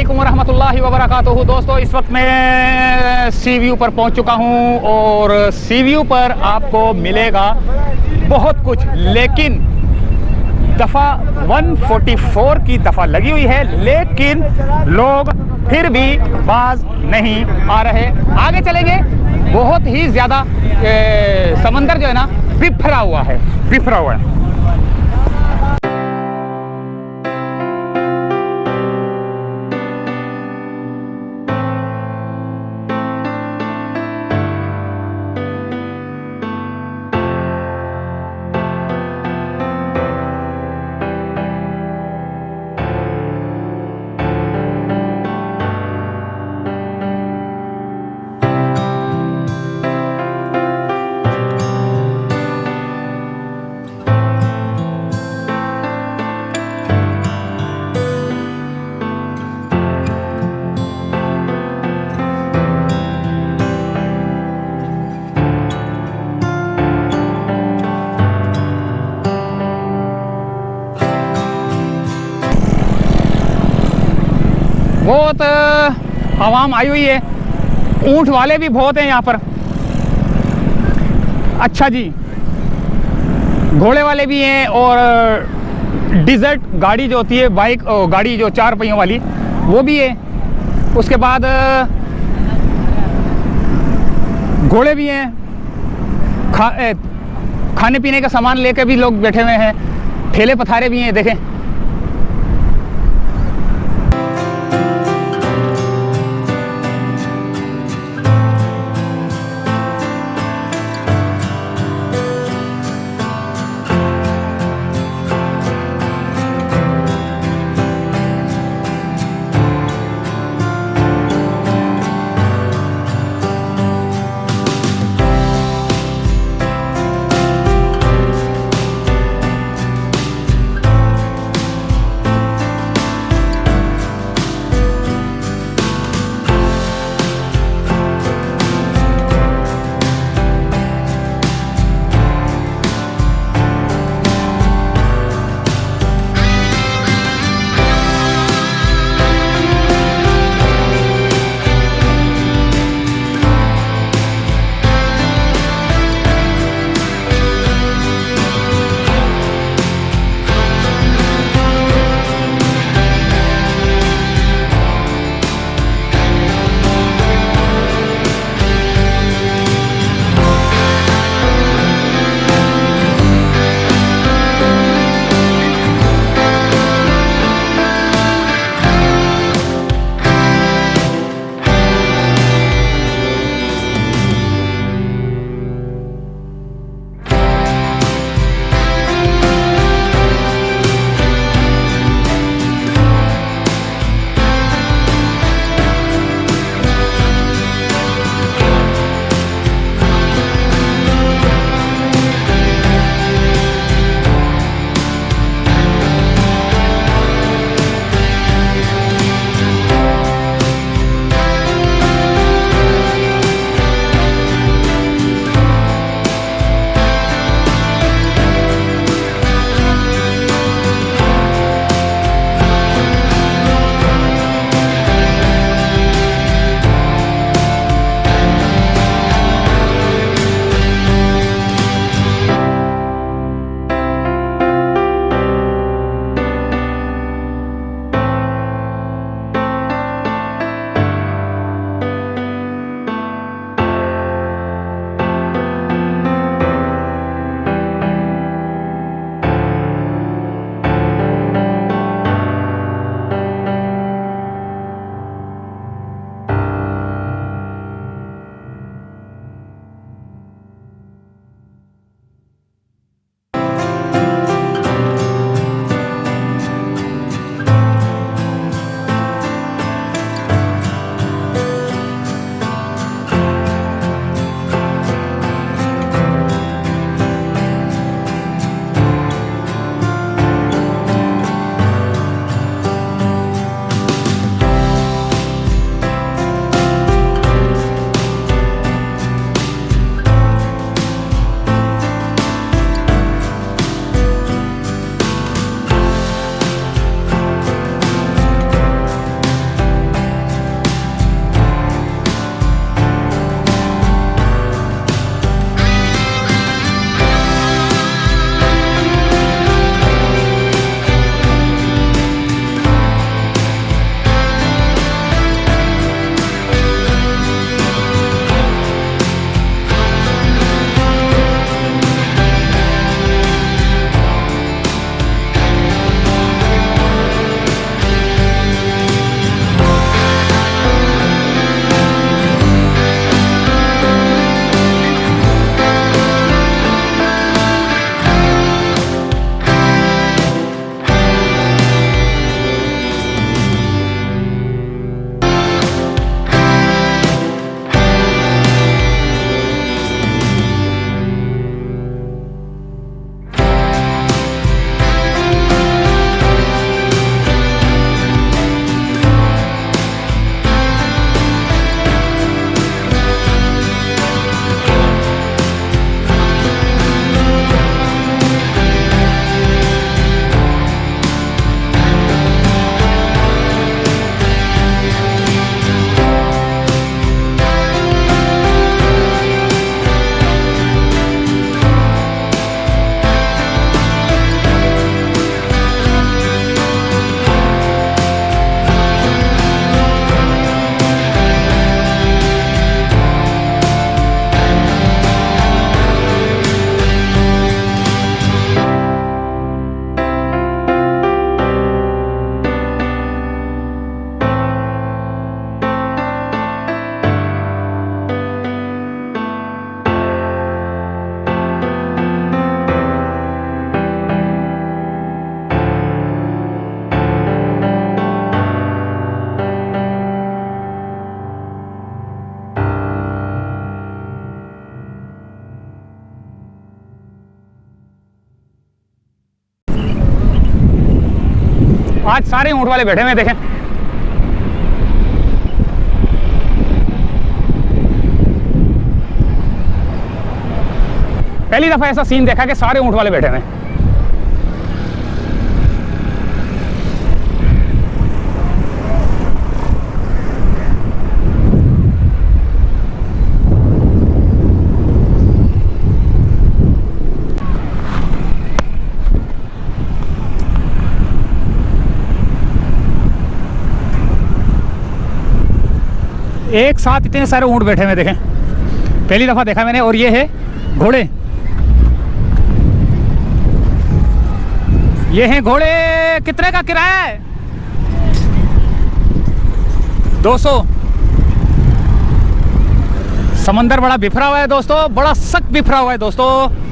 अस्सलामुअलैकुम वरहमतुल्लाहि वबरकातुहू। दोस्तों, इस वक्त मैं सी व्यू पर पहुंच चुका हूं और सी व्यू पर आपको मिलेगा बहुत कुछ, लेकिन दफ़ा 144 की दफ़ा लगी हुई है, लेकिन लोग फिर भी बाज नहीं आ रहे। आगे चलेंगे, बहुत ही ज़्यादा समंदर जो है ना बिफरा हुआ है। बहुत आवाम आई हुई है, ऊंट वाले भी बहुत हैं यहाँ पर। अच्छा जी, घोड़े वाले भी हैं और डिज़र्ट गाड़ी जो होती है, बाइक गाड़ी जो 4 पहियों वाली, वो भी है। उसके बाद घोड़े भी हैं, खाने पीने का सामान लेके भी लोग बैठे हुए हैं, ठेले पथारे भी हैं, देखें। आज सारे ऊँट वाले बैठे हुए हैं, देखें। पहली दफा ऐसा सीन देखा कि सारे ऊँट वाले बैठे हुए हैं। एक साथ इतने सारे ऊँट बैठे हुए देखें, पहली दफा देखा मैंने। और ये है घोड़े, ये हैं घोड़े। कितने का किराया है? 200। समंदर बड़ा बिखरा हुआ है दोस्तों, बड़ा सख्त बिखरा हुआ है दोस्तों।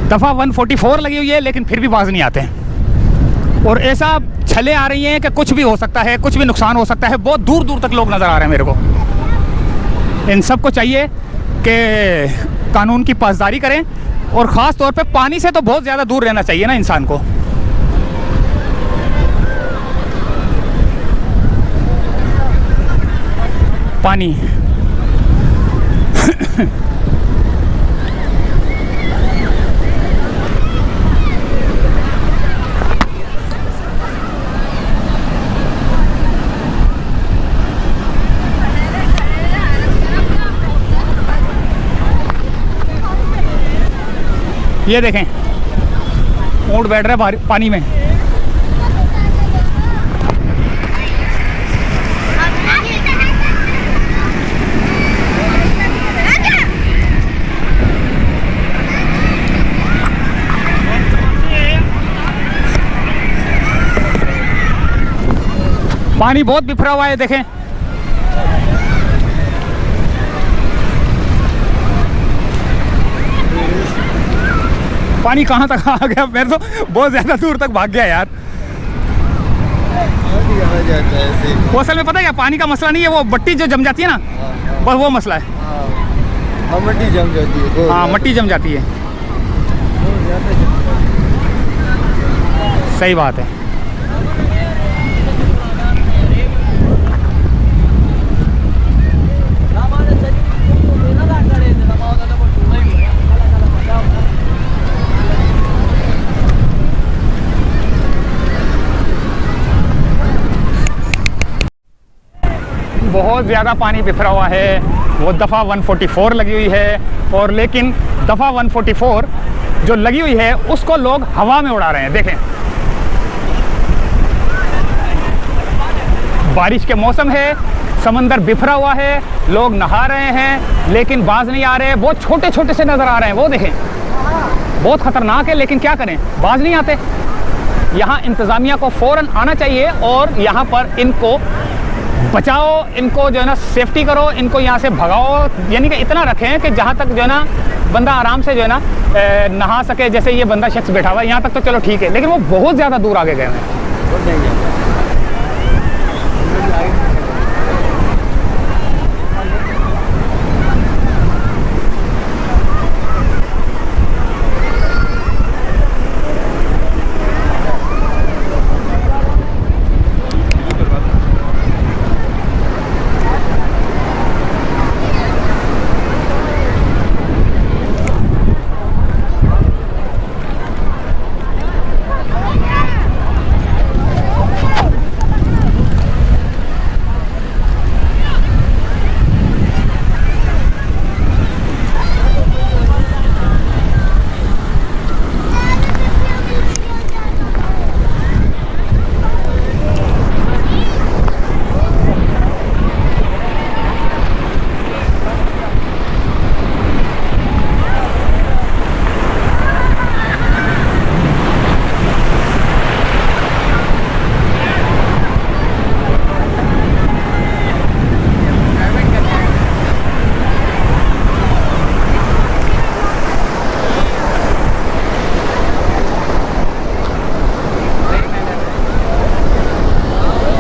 दफ़ा 144 लगी हुई है, लेकिन फिर भी बाज नहीं आते हैं। और ऐसा छले आ रही हैं कि कुछ भी हो सकता है, कुछ भी नुकसान हो सकता है। बहुत दूर दूर तक लोग नज़र आ रहे हैं मेरे को। इन सबको चाहिए कि कानून की पासदारी करें, और ख़ास तौर पे पानी से तो बहुत ज़्यादा दूर रहना चाहिए ना इंसान को। पानी ये देखें, ऊँट बैठ रहे हैं पानी में। पानी बहुत बिखरा हुआ है, देखें। पानी कहाँ तक आ गया? मैं तो बहुत ज़्यादा दूर तक भाग गया यार। वो असल में पता है क्या, पानी का मसला नहीं है, वो मट्टी जो जम जाती है ना, बस वो मसला है। मट्टी जम जाती है। हाँ, मट्टी जम जाती है, सही बात है। बहुत ज़्यादा पानी बिखरा हुआ है। वो दफ़ा 144 लगी हुई है, और लेकिन दफ़ा 144 जो लगी हुई है उसको लोग हवा में उड़ा रहे हैं। देखें, बारिश के मौसम है, समंदर बिखरा हुआ है, लोग नहा रहे हैं, लेकिन बाज नहीं आ रहे। बहुत छोटे छोटे से नज़र आ रहे हैं, वो देखें, बहुत ख़तरनाक है। लेकिन क्या करें, बाज नहीं आते। यहाँ इंतज़ामिया को फ़ौरन आना चाहिए और यहाँ पर इनको बचाओ, इनको जो है ना सेफ्टी करो, इनको यहाँ से भगाओ। यानी कि इतना रखें कि जहाँ तक जो है ना बंदा आराम से जो है ना नहा सके। जैसे ये बंदा शख्स बैठा हुआ है, यहाँ तक तो चलो ठीक है, लेकिन वो बहुत ज़्यादा दूर आगे गए हैं।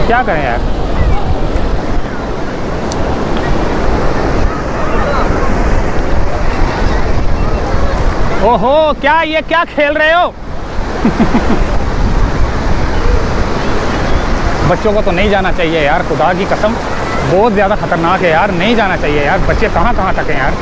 क्या करें यार। ओहो, क्या ये क्या खेल रहे हो? बच्चों को तो नहीं जाना चाहिए यार, खुदा की कसम बहुत ज़्यादा खतरनाक है यार, नहीं जाना चाहिए यार। बच्चे कहाँ कहाँ तक हैं यार।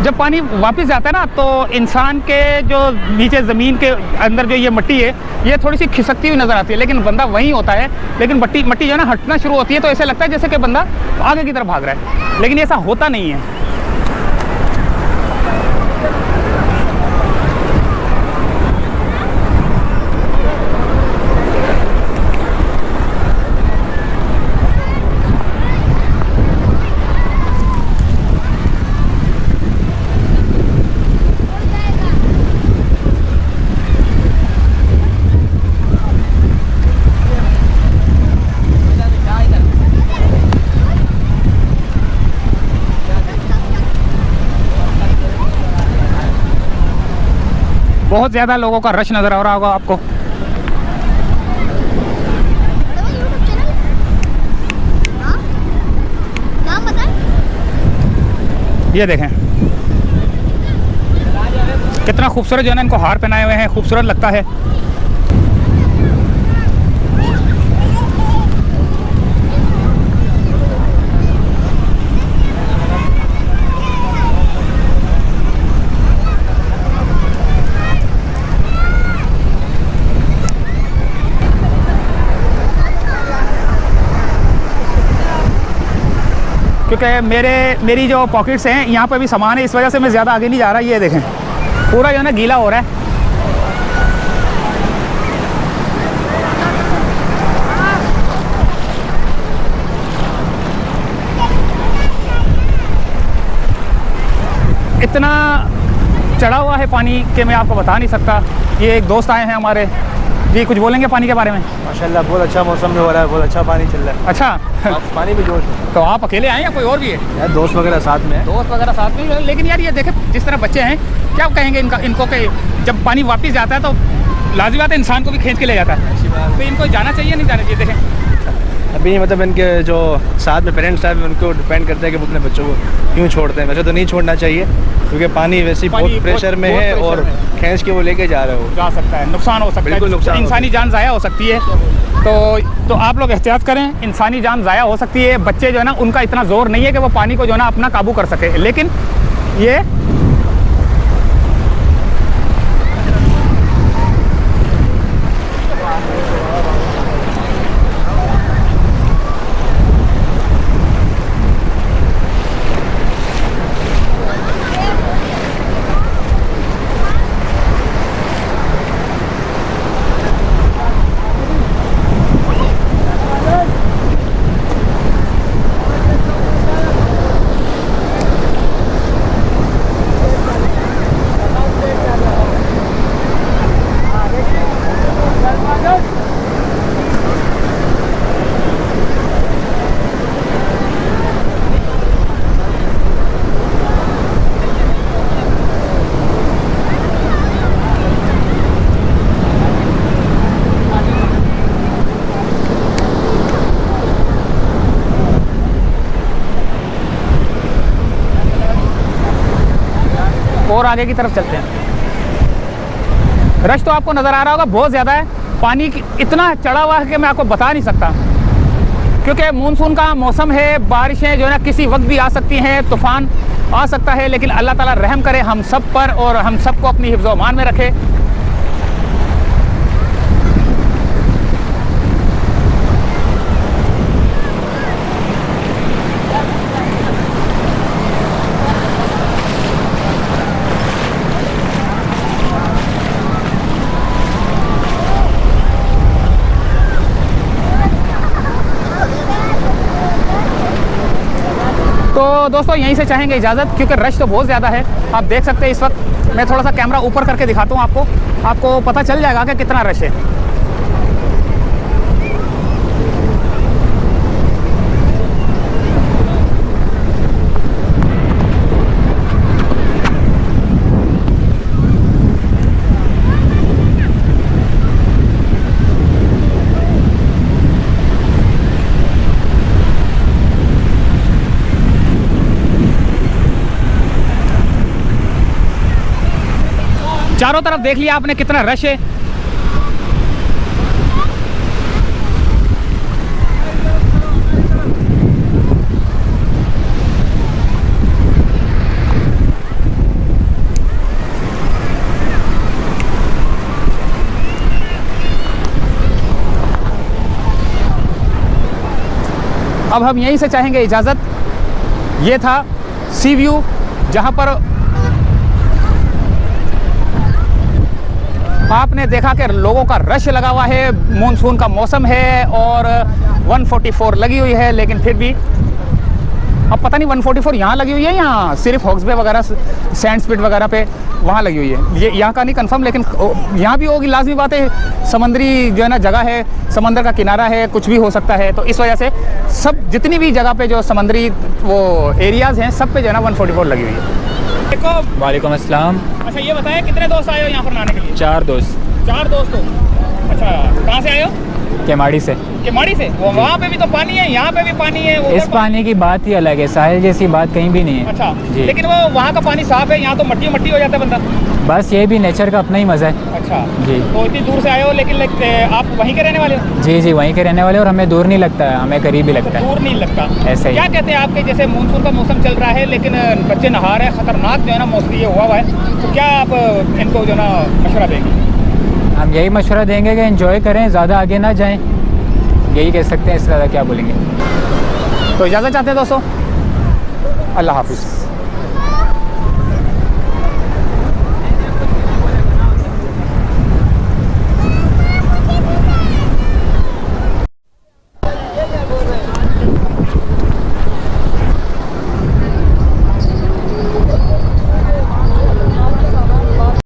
जब पानी वापस जाता है ना तो इंसान के जो नीचे ज़मीन के अंदर जो ये मिट्टी है ये थोड़ी सी खिसकती हुई नज़र आती है, लेकिन बंदा वहीं होता है। लेकिन मिट्टी जो है ना हटना शुरू होती है तो ऐसे लगता है जैसे कि बंदा आगे की तरफ भाग रहा है, लेकिन ऐसा होता नहीं है। बहुत ज़्यादा लोगों का रश नज़र आ रहा होगा आपको। नाम बताएं। ये देखें कितना खूबसूरत जो है ना इनको हार पहनाए हुए हैं, खूबसूरत लगता है। क्योंकि मेरी जो पॉकेट्स हैं यहाँ पर भी सामान है, इस वजह से मैं ज़्यादा आगे नहीं जा रहा। ये देखें पूरा जो है ना गीला हो रहा है। इतना चढ़ा हुआ है पानी कि मैं आपको बता नहीं सकता। ये एक दोस्त आए हैं हमारे जी, कुछ बोलेंगे पानी के बारे में? माशाल्लाह बहुत अच्छा मौसम में हो रहा है, बहुत अच्छा पानी चल रहा है। अच्छा पानी में जोश है। तो आप अकेले आए या कोई और भी है? यार दोस्त वगैरह साथ में है। दोस्त वगैरह साथ में, लेकिन यार ये देखें जिस तरह बच्चे हैं, क्या कहेंगे इनको कि जब पानी वापस जाता है तो लाज़मी बात है इंसान को भी खींच के ले जाता है, तो इनको जाना चाहिए नहीं जाना चाहिए? देखें अभी मतलब इनके जो साथ में पेरेंट्स हैं उनको डिपेंड करता है कि वो अपने बच्चों को क्यों छोड़ते हैं। वैसे तो नहीं छोड़ना चाहिए क्योंकि पानी वैसे ही बहुत प्रेशर में है और खींच के वो लेके जा रहे हो, जा सकता है, नुकसान हो सकता है, बिल्कुल नुकसान, इंसानी जान ज़ाया हो सकती है। तो आप लोग एहतियात करें, इंसानी जान ज़ाया हो सकती है। बच्चे जो है ना उनका इतना ज़ोर नहीं है कि वो पानी को जो है ना अपना काबू कर सके, लेकिन ये और आगे की तरफ चलते हैं। रश तो आपको नज़र आ रहा होगा बहुत ज़्यादा है, पानी इतना चढ़ा हुआ है कि मैं आपको बता नहीं सकता। क्योंकि मानसून का मौसम है, बारिशें जो है ना किसी वक्त भी आ सकती हैं, तूफ़ान आ सकता है, लेकिन अल्लाह ताला रहम करे हम सब पर और हम सबको अपनी हिफ्ज़ व अमान में रखे। तो दोस्तों यहीं से चाहेंगे इजाज़त, क्योंकि रश तो बहुत ज़्यादा है। आप देख सकते हैं इस वक्त मैं थोड़ा सा कैमरा ऊपर करके दिखाता हूँ आपको पता चल जाएगा कि कितना रश है। चारों तरफ देख लिया आपने कितना रश है। अब हम यहीं से चाहेंगे इजाज़त। ये था सी व्यू, जहाँ पर आपने देखा कि लोगों का रश लगा हुआ है, मानसून का मौसम है और 144 लगी हुई है, लेकिन फिर भी अब पता नहीं 144 यहाँ लगी हुई है या सिर्फ हॉक्स बे वगैरह सैंड स्पिट वगैरह पे वहाँ लगी हुई है, ये यहाँ का नहीं कंफर्म, लेकिन यहाँ भी होगी, लाजमी बात है। समुद्री जो है ना जगह है, समंदर का किनारा है, कुछ भी हो सकता है। तो इस वजह से सब जितनी भी जगह पे जो समुद्री वो एरियाज़ हैं सब पे जो है ना 144 लगी हुई है। वालेकुम अस्सलाम। अच्छा ये बताया कितने दोस्त आए हो यहाँ पर नहाने के लिए? 4 दोस्त। 4 दोस्त हो? अच्छा, कहाँ से आए हो? केमाड़ी से। केमाड़ी से? वो वहाँ पे भी तो पानी है, यहाँ पे भी पानी है। इस पानी की बात ही अलग है, साहिल जैसी बात कहीं भी नहीं है। अच्छा जी। लेकिन वो वहाँ का पानी साफ है, यहाँ तो मट्टी मट्टी हो जाता है बंदा। बस ये भी नेचर का अपना ही मज़ा है। अच्छा जी। तो इतनी दूर से आए हो, लेकिन आप वहीं के रहने वाले हो? जी जी, वहीं के रहने वाले, और हमें दूर नहीं लगता है, हमें करीब ही लगता है। दूर नहीं लगता ऐसे ही। क्या कहते हैं आपके, जैसे मानसून का मौसम चल रहा है लेकिन बच्चे नहा रहे हैं, ख़तरनाक जो है ना मौसम ये हुआ है, तो क्या आप इनको जो है ना मशवरा देंगे? हम यही मशवरा देंगे कि एंजॉय करें, ज़्यादा आगे ना जाएं, यही कह सकते हैं, इससे ज़्यादा क्या बोलेंगे। तो इजाज़त चाहते हैं दोस्तों, अल्लाह हाफिज़।